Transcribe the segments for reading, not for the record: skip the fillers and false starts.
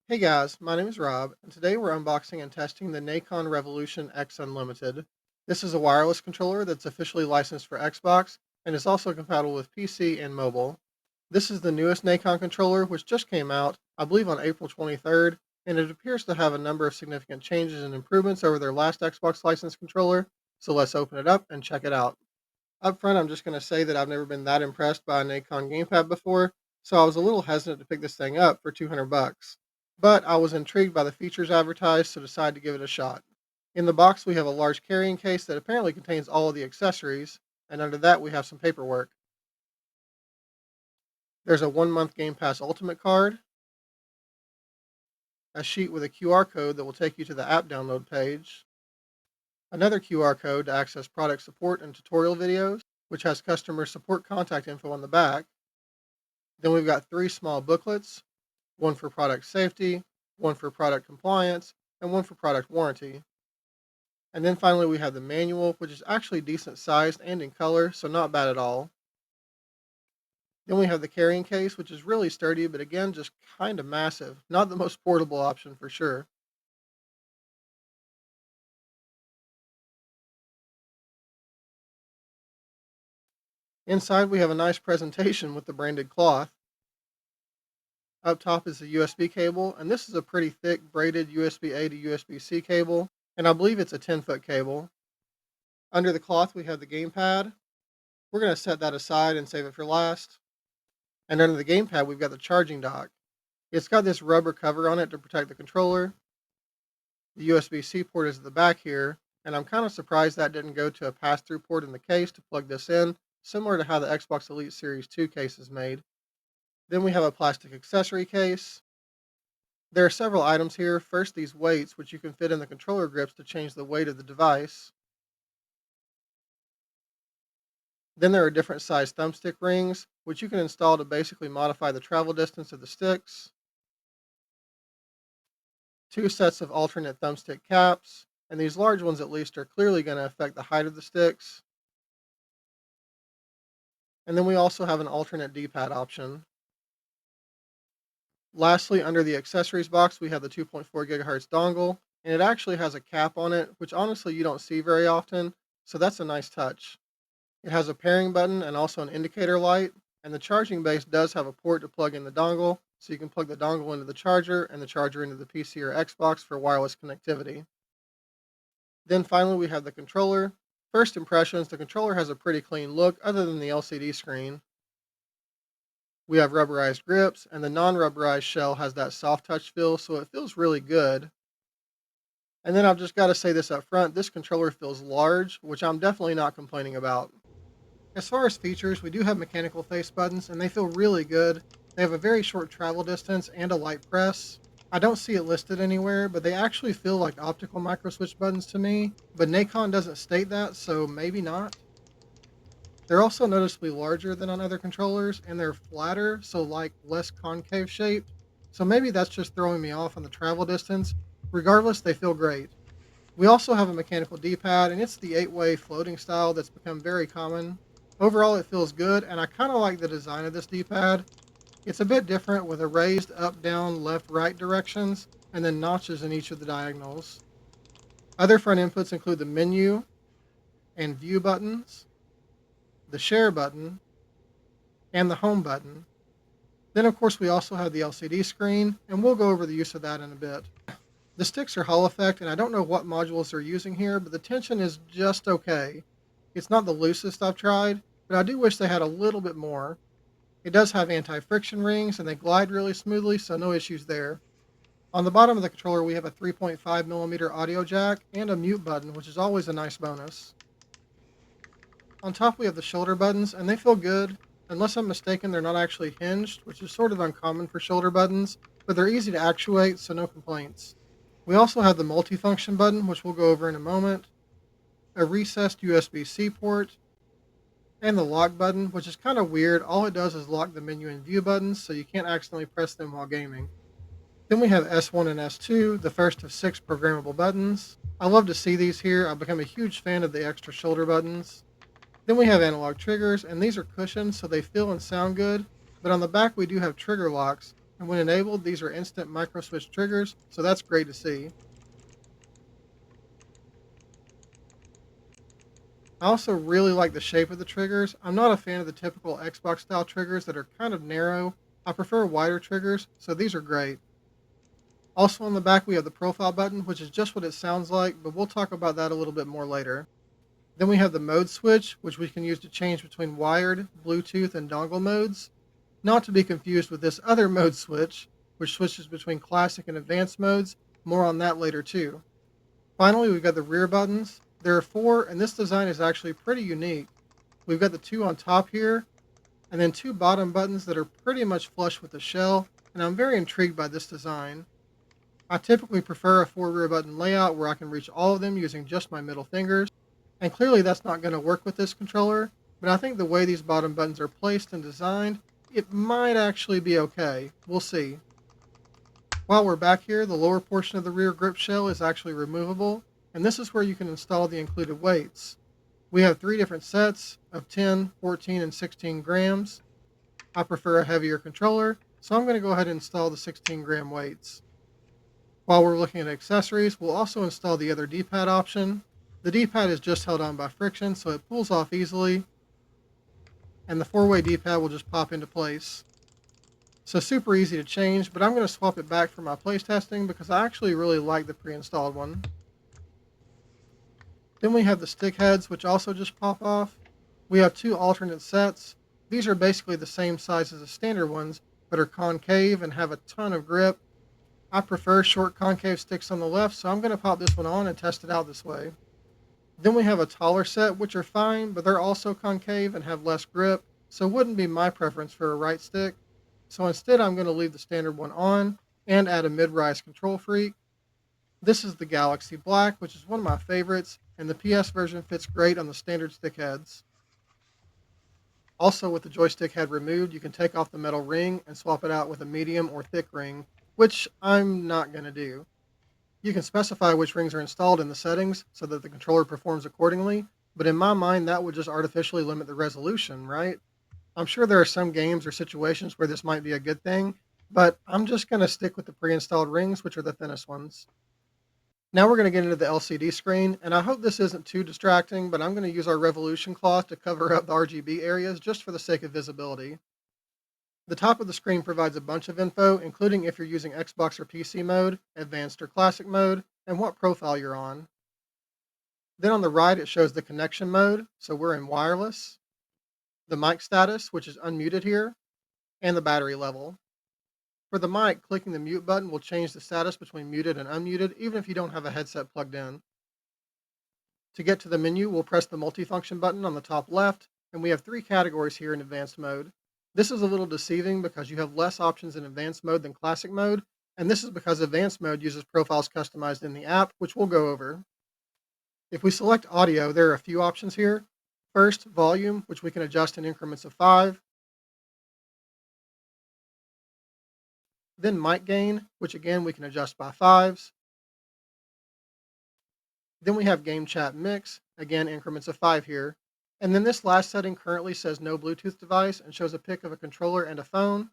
Hey guys, my name is Rob, and today we're unboxing and testing the Nacon Revolution X Unlimited. This is a wireless controller that's officially licensed for Xbox and is also compatible with PC and mobile. This is the newest Nacon controller, which just came out, I believe on April 23rd, and it appears to have a number of significant changes and improvements over their last Xbox licensed controller, so let's open it up and check it out. Up front, I'm just going to say that I've never been that impressed by a Nacon gamepad before, so I was a little hesitant to pick this thing up for 200 bucks. But I was intrigued by the features advertised, so decided to give it a shot. In the box, we have a large carrying case that apparently contains all of the accessories, and under that, we have some paperwork. There's a 1 month Game Pass Ultimate card, a sheet with a QR code that will take you to the app download page, another QR code to access product support and tutorial videos, which has customer support contact info on the back. Then we've got three small booklets, one for product safety, one for product compliance, and one for product warranty. And then finally, we have the manual, which is actually decent sized and in color, so not bad at all. Then we have the carrying case, which is really sturdy, but again, just kind of massive. Not the most portable option for sure. Inside, we have a nice presentation with the branded cloth. Up top is the USB cable, and this is a pretty thick braided USB-A to USB-C cable, and I believe it's a 10-foot cable. Under the cloth, we have the gamepad. We're going to set that aside and save it for last. And under the gamepad, we've got the charging dock. It's got this rubber cover on it to protect the controller. The USB-C port is at the back here, and I'm kind of surprised that didn't go to a pass-through port in the case to plug this in, similar to how the Xbox Elite Series 2 case is made. Then we have a plastic accessory case. There are several items here. First, these weights, which you can fit in the controller grips to change the weight of the device. Then there are different size thumbstick rings, which you can install to basically modify the travel distance of the sticks. Two sets of alternate thumbstick caps, and these large ones at least are clearly going to affect the height of the sticks. And then we also have an alternate D-pad option. Lastly, under the accessories box, we have the 2.4 gigahertz dongle, and it actually has a cap on it, which honestly you don't see very often, so that's a nice touch. It has a pairing button and also an indicator light, and the charging base does have a port to plug in the dongle, so you can plug the dongle into the charger and the charger into the PC or Xbox for wireless connectivity. Then finally, we have the controller. First impressions, the controller has a pretty clean look other than the LCD screen. We have rubberized grips, and the non-rubberized shell has that soft touch feel, so it feels really good. And then I've just got to say this up front, this controller feels large, which I'm definitely not complaining about. As far as features, we do have mechanical face buttons, and they feel really good. They have a very short travel distance and a light press. I don't see it listed anywhere, but they actually feel like optical microswitch buttons to me, but Nacon doesn't state that, so maybe not. They're also noticeably larger than on other controllers, and they're flatter, so like less concave shaped. So maybe that's just throwing me off on the travel distance. Regardless, they feel great. We also have a mechanical D-pad, and it's the 8-way floating style that's become very common. Overall, it feels good, and I kind of like the design of this D-pad. It's a bit different with a raised up, down, left, right directions, and then notches in each of the diagonals. Other front inputs include the menu and view buttons, the share button, and the home button. Then, of course, we also have the LCD screen, and we'll go over the use of that in a bit. The sticks are Hall effect, and I don't know what modules they're using here, but the tension is just okay. It's not the loosest I've tried, but I do wish they had a little bit more. It does have anti-friction rings, and they glide really smoothly, so no issues there. On the bottom of the controller, we have a 3.5mm audio jack and a mute button, which is always a nice bonus. On top, we have the shoulder buttons, and they feel good. Unless I'm mistaken, they're not actually hinged, which is sort of uncommon for shoulder buttons, but they're easy to actuate, so no complaints. We also have the multifunction button, which we'll go over in a moment, a recessed USB-C port, and the lock button, which is kind of weird. All it does is lock the menu and view buttons, so you can't accidentally press them while gaming. Then we have S1 and S2, the first of 6 programmable buttons. I love to see these here. I've become a huge fan of the extra shoulder buttons. Then we have analog triggers, and these are cushioned, so they feel and sound good. But on the back, we do have trigger locks, And when enabled, these are instant micro switch triggers, so that's great to see. I also really like the shape of the triggers. I'm not a fan of the typical Xbox style triggers that are kind of narrow. I prefer wider triggers, so these are great. Also on the back, we have the profile button, which is just what it sounds like, but we'll talk about that a little bit more later. Then we have the mode switch, which we can use to change between wired, Bluetooth, and dongle modes. Not to be confused with this other mode switch, which switches between classic and advanced modes. More on that later too. Finally, we've got the rear buttons. There are four, and this design is actually pretty unique. We've got the two on top here, and then two bottom buttons that are pretty much flush with the shell, and I'm very intrigued by this design. I typically prefer a four rear button layout where I can reach all of them using just my middle fingers, and clearly that's not going to work with this controller, but I think the way these bottom buttons are placed and designed, it might actually be okay. We'll see. While we're back here, the lower portion of the rear grip shell is actually removable, and this is where you can install the included weights. We have three different sets of 10, 14, and 16 grams. I prefer a heavier controller, so I'm going to go ahead and install the 16-gram weights. While we're looking at accessories, we'll also install the other D-pad option. The D-pad is just held on by friction, so it pulls off easily, and the four-way D-pad will just pop into place. So super easy to change, but I'm going to swap it back for my playtesting because I actually really like the pre-installed one. Then we have the stick heads, which also just pop off. We have two alternate sets. These are basically the same size as the standard ones, but are concave and have a ton of grip. I prefer short concave sticks on the left, so I'm going to pop this one on and test it out this way. Then we have a taller set, which are fine, but they're also concave and have less grip, so wouldn't be my preference for a right stick. So instead, I'm going to leave the standard one on and add a mid-rise control freak. This is the Galaxy Black, which is one of my favorites, and the PS version fits great on the standard stick heads. Also, with the joystick head removed, you can take off the metal ring and swap it out with a medium or thick ring, which I'm not going to do. You can specify which rings are installed in the settings so that the controller performs accordingly, but in my mind, that would just artificially limit the resolution, right? I'm sure there are some games or situations where this might be a good thing, but I'm just going to stick with the pre-installed rings, which are the thinnest ones. Now we're going to get into the LCD screen, and I hope this isn't too distracting, but I'm going to use our Revolution cloth to cover up the RGB areas just for the sake of visibility. The top of the screen provides a bunch of info, including if you're using Xbox or PC mode, advanced or classic mode, and what profile you're on. Then on the right, it shows the connection mode, so we're in wireless, the mic status, which is unmuted here, and the battery level. For the mic, clicking the mute button will change the status between muted and unmuted, even if you don't have a headset plugged in. To get to the menu, we'll press the multifunction button on the top left, and we have three categories here in advanced mode. This is a little deceiving because you have less options in advanced mode than classic mode, and this is because advanced mode uses profiles customized in the app, which we'll go over. If we select audio, there are a few options here. First, volume, which we can adjust in increments of 5. Then mic gain, which again we can adjust by 5s. Then we have game chat mix, again increments of 5 here. And then this last setting currently says no Bluetooth device and shows a pic of a controller and a phone.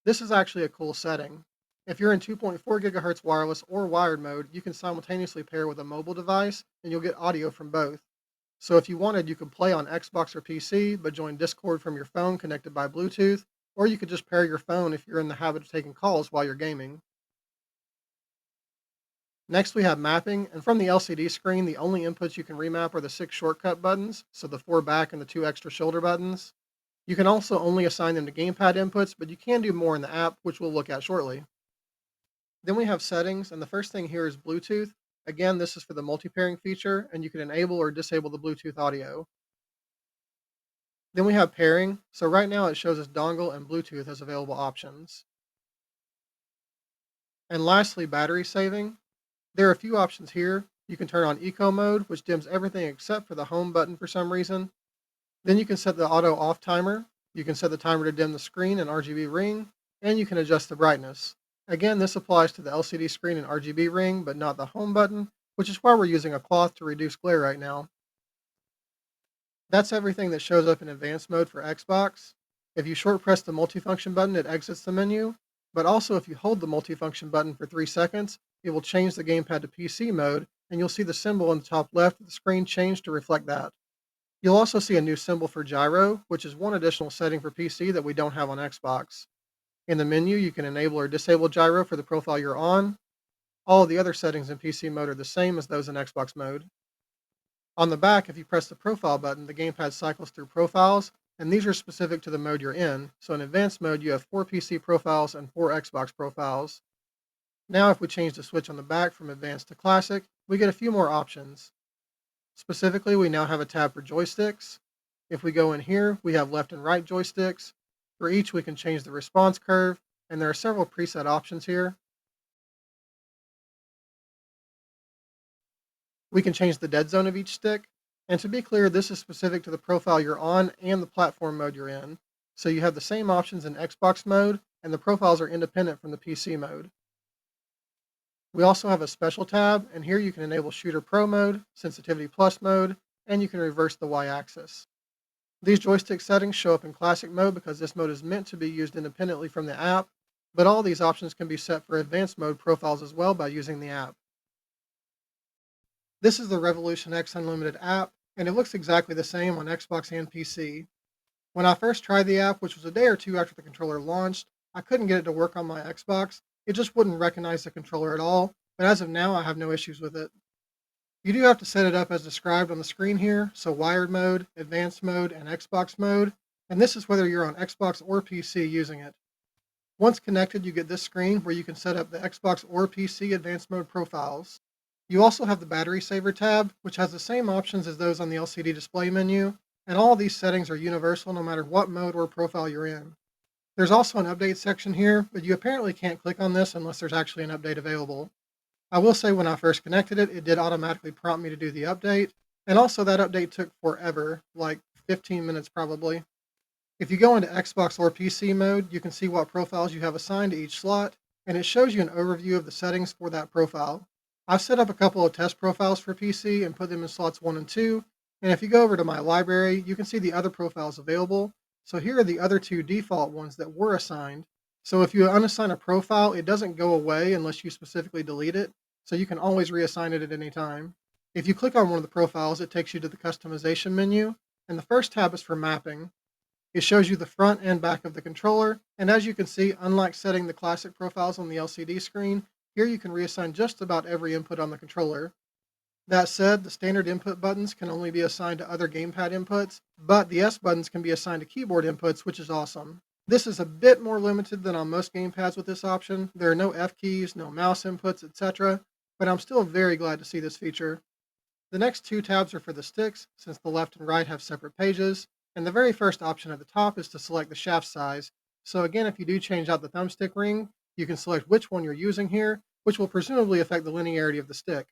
This is actually a cool setting. If you're in 2.4 gigahertz wireless or wired mode, you can simultaneously pair with a mobile device and you'll get audio from both. So if you wanted, you could play on Xbox or PC, but join Discord from your phone connected by Bluetooth, or you could just pair your phone if you're in the habit of taking calls while you're gaming. Next, we have mapping, and from the LCD screen, the only inputs you can remap are the 6 shortcut buttons, so the 4 back and the 2 extra shoulder buttons. You can also only assign them to gamepad inputs, but you can do more in the app, which we'll look at shortly. Then we have settings, and the first thing here is Bluetooth. Again, this is for the multi-pairing feature, and you can enable or disable the Bluetooth audio. Then we have pairing, so right now it shows us dongle and Bluetooth as available options. And lastly, battery saving. There are a few options here. You can turn on eco mode, which dims everything except for the home button for some reason. Then you can set the auto off timer. You can set the timer to dim the screen and RGB ring, and you can adjust the brightness. Again, this applies to the LCD screen and RGB ring, but not the home button, which is why we're using a cloth to reduce glare right now. That's everything that shows up in advanced mode for Xbox. If you short press the multifunction button, it exits the menu. But also, if you hold the multifunction button for 3 seconds, it will change the gamepad to PC mode, and you'll see the symbol in the top left of the screen change to reflect that. You'll also see a new symbol for gyro, which is one additional setting for PC that we don't have on Xbox. In the menu, you can enable or disable gyro for the profile you're on. All of the other settings in PC mode are the same as those in Xbox mode. On the back, if you press the profile button, the gamepad cycles through profiles, and these are specific to the mode you're in. So in advanced mode, you have 4 PC profiles and 4 Xbox profiles. Now, if we change the switch on the back from advanced to classic, we get a few more options. Specifically, we now have a tab for joysticks. If we go in here, we have left and right joysticks. For each, we can change the response curve, and there are several preset options here. We can change the dead zone of each stick. And to be clear, this is specific to the profile you're on and the platform mode you're in. So you have the same options in Xbox mode, and the profiles are independent from the PC mode. We also have a special tab, and here you can enable Shooter Pro mode, Sensitivity Plus mode, and you can reverse the Y-axis. These joystick settings show up in classic mode because this mode is meant to be used independently from the app, but all these options can be set for advanced mode profiles as well by using the app. This is the Revolution X Unlimited app, and it looks exactly the same on Xbox and PC. When I first tried the app, which was a day or two after the controller launched, I couldn't get it to work on my Xbox. It just wouldn't recognize the controller at all, but as of now, I have no issues with it. You do have to set it up as described on the screen here, so wired mode, advanced mode, and Xbox mode, and this is whether you're on Xbox or PC using it. Once connected, you get this screen where you can set up the Xbox or PC advanced mode profiles. You also have the battery saver tab, which has the same options as those on the LCD display menu, and all of these settings are universal no matter what mode or profile you're in. There's also an update section here, but you apparently can't click on this unless there's actually an update available. I will say when I first connected it, it did automatically prompt me to do the update, and also that update took forever, like 15 minutes probably. If you go into Xbox or PC mode, you can see what profiles you have assigned to each slot, and it shows you an overview of the settings for that profile. I've set up a couple of test profiles for PC and put them in slots 1 and 2, and if you go over to my library, you can see the other profiles available. So here are the other 2 default ones that were assigned. So if you unassign a profile, it doesn't go away unless you specifically delete it, so you can always reassign it at any time. If you click on one of the profiles, it takes you to the customization menu, and the first tab is for mapping. It shows you the front and back of the controller, and as you can see, unlike setting the classic profiles on the LCD screen, here you can reassign just about every input on the controller. That said, the standard input buttons can only be assigned to other gamepad inputs, but the S buttons can be assigned to keyboard inputs, which is awesome. This is a bit more limited than on most gamepads with this option. There are no F keys, no mouse inputs, etc., but I'm still very glad to see this feature. The next 2 tabs are for the sticks, since the left and right have separate pages, and the very first option at the top is to select the shaft size. So again, if you do change out the thumbstick ring, you can select which one you're using here, which will presumably affect the linearity of the stick.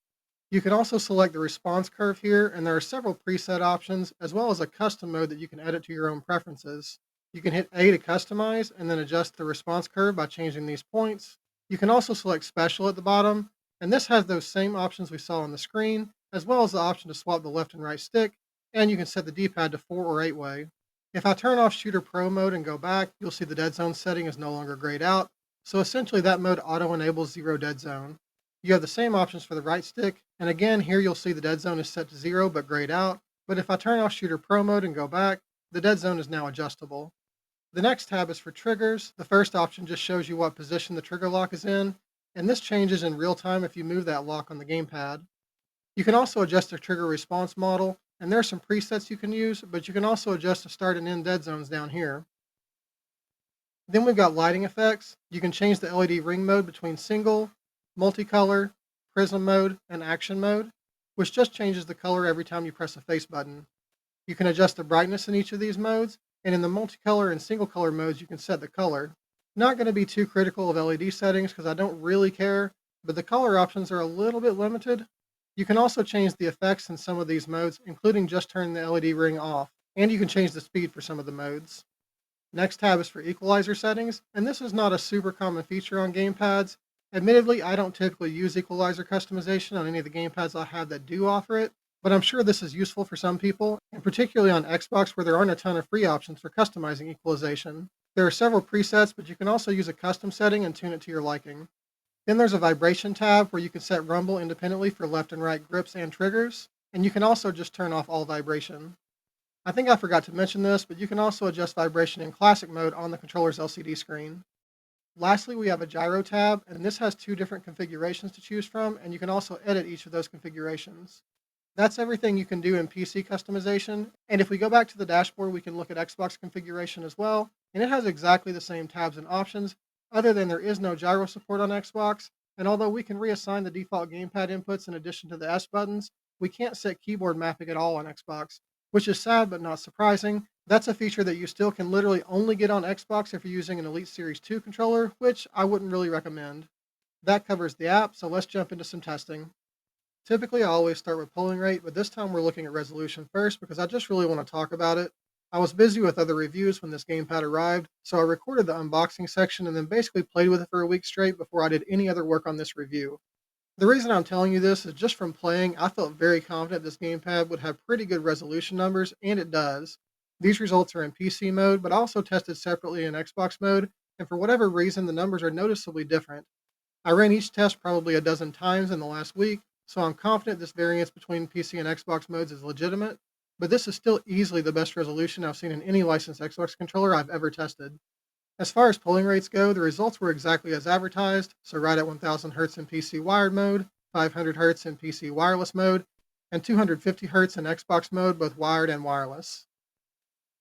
You can also select the response curve here, and there are several preset options, as well as a custom mode that you can edit to your own preferences. You can hit A to customize, and then adjust the response curve by changing these points. You can also select special at the bottom, and this has those same options we saw on the screen, as well as the option to swap the left and right stick, and you can set the D-pad to 4 or 8 way. If I turn off Shooter Pro mode and go back, you'll see the dead zone setting is no longer grayed out, so essentially that mode auto-enables 0 dead zone. You have the same options for the right stick, and again here you'll see the dead zone is set to 0 but grayed out, but if I turn off Shooter Pro mode and go back, the dead zone is now adjustable. The next tab is for triggers. The first option just shows you what position the trigger lock is in, and this changes in real time if you move that lock on the gamepad. You can also adjust the trigger response model, and there are some presets you can use, but you can also adjust the start and end dead zones down here. Then we've got lighting effects. You can change the LED ring mode between single, multicolor, prism mode, and action mode, which just changes the color every time you press a face button. You can adjust the brightness in each of these modes, and in the multicolor and single color modes, you can set the color. Not going to be too critical of LED settings because I don't really care, but the color options are a little bit limited. You can also change the effects in some of these modes, including just turning the LED ring off, and you can change the speed for some of the modes. Next tab is for equalizer settings, and this is not a super common feature on gamepads. Admittedly, I don't typically use equalizer customization on any of the gamepads I have that do offer it, but I'm sure this is useful for some people, and particularly on Xbox where there aren't a ton of free options for customizing equalization. There are several presets, but you can also use a custom setting and tune it to your liking. Then there's a vibration tab where you can set rumble independently for left and right grips and triggers, and you can also just turn off all vibration. I think I forgot to mention this, but you can also adjust vibration in classic mode on the controller's LCD screen. Lastly, we have a gyro tab, and this has two different configurations to choose from, and you can also edit each of those configurations. That's everything you can do in PC customization, and if we go back to the dashboard, we can look at Xbox configuration as well, and it has exactly the same tabs and options, other than there is no gyro support on Xbox, and although we can reassign the default gamepad inputs in addition to the S buttons, we can't set keyboard mapping at all on Xbox, which is sad but not surprising. That's a feature that you still can literally only get on Xbox if you're using an Elite Series 2 controller, which I wouldn't really recommend. That covers the app, so let's jump into some testing. Typically, I always start with polling rate, but this time we're looking at resolution first because I just really want to talk about it. I was busy with other reviews when this gamepad arrived, so I recorded the unboxing section and then basically played with it for a week straight before I did any other work on this review. The reason I'm telling you this is just from playing, I felt very confident this gamepad would have pretty good resolution numbers, and it does. These results are in PC mode, but I also tested separately in Xbox mode, and for whatever reason, the numbers are noticeably different. I ran each test probably a dozen times in the last week, so I'm confident this variance between PC and Xbox modes is legitimate, but this is still easily the best resolution I've seen in any licensed Xbox controller I've ever tested. As far as polling rates go, the results were exactly as advertised, so right at 1000 Hz in PC wired mode, 500 Hz in PC wireless mode, and 250 Hz in Xbox mode, both wired and wireless.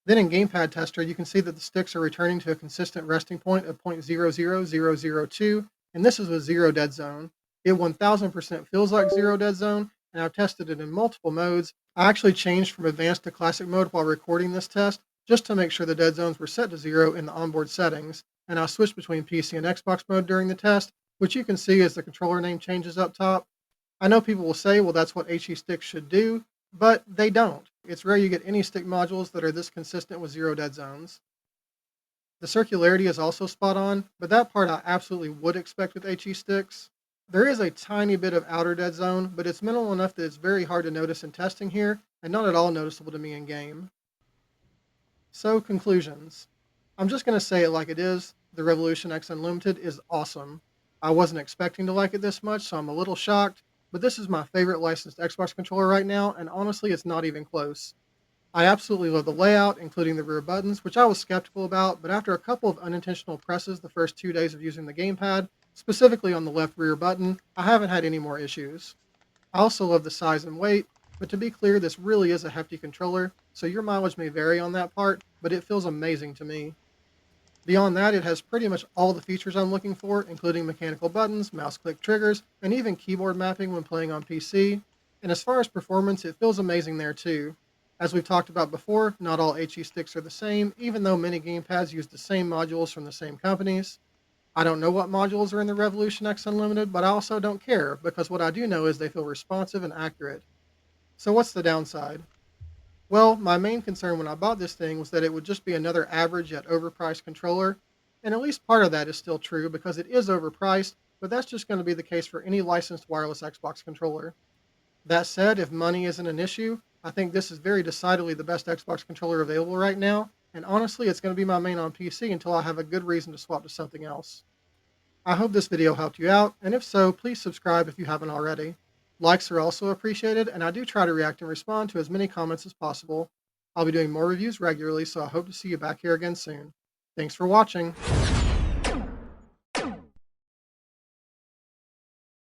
Then in Gamepad Tester, you can see that the sticks are returning to a consistent resting point of 0.00002, and this is with zero dead zone. It 1000% feels like zero dead zone, and I've tested it in multiple modes. I actually changed from advanced to classic mode while recording this test, just to make sure the dead zones were set to zero in the onboard settings, and I switched between PC and Xbox mode during the test, which you can see as the controller name changes up top. I know people will say, well, that's what HE sticks should do, but they don't. It's rare you get any stick modules that are this consistent with zero dead zones. The circularity is also spot on, but that part I absolutely would expect with HE sticks. There is a tiny bit of outer dead zone, but it's minimal enough that it's very hard to notice in testing here, and not at all noticeable to me in game. So, conclusions. I'm just going to say it like it is. The Revolution X Unlimited is awesome. I wasn't expecting to like it this much, so I'm a little shocked, but this is my favorite licensed Xbox controller right now, and honestly, it's not even close. I absolutely love the layout, including the rear buttons, which I was skeptical about, but after a couple of unintentional presses the first 2 days of using the gamepad, specifically on the left rear button, I haven't had any more issues. I also love the size and weight, but to be clear, this really is a hefty controller, so your mileage may vary on that part, but it feels amazing to me. Beyond that, it has pretty much all the features I'm looking for, including mechanical buttons, mouse click triggers, and even keyboard mapping when playing on PC. And as far as performance, it feels amazing there too. As we've talked about before, not all HE sticks are the same, even though many gamepads use the same modules from the same companies. I don't know what modules are in the Revolution X Unlimited, but I also don't care, because what I do know is they feel responsive and accurate. So what's the downside? Well, my main concern when I bought this thing was that it would just be another average yet overpriced controller, and at least part of that is still true because it is overpriced, but that's just going to be the case for any licensed wireless Xbox controller. That said, if money isn't an issue, I think this is very decidedly the best Xbox controller available right now, and honestly, it's going to be my main on PC until I have a good reason to swap to something else. I hope this video helped you out, and if so, please subscribe if you haven't already. Likes are also appreciated, and I do try to react and respond to as many comments as possible. I'll be doing more reviews regularly, so I hope to see you back here again soon. Thanks for watching.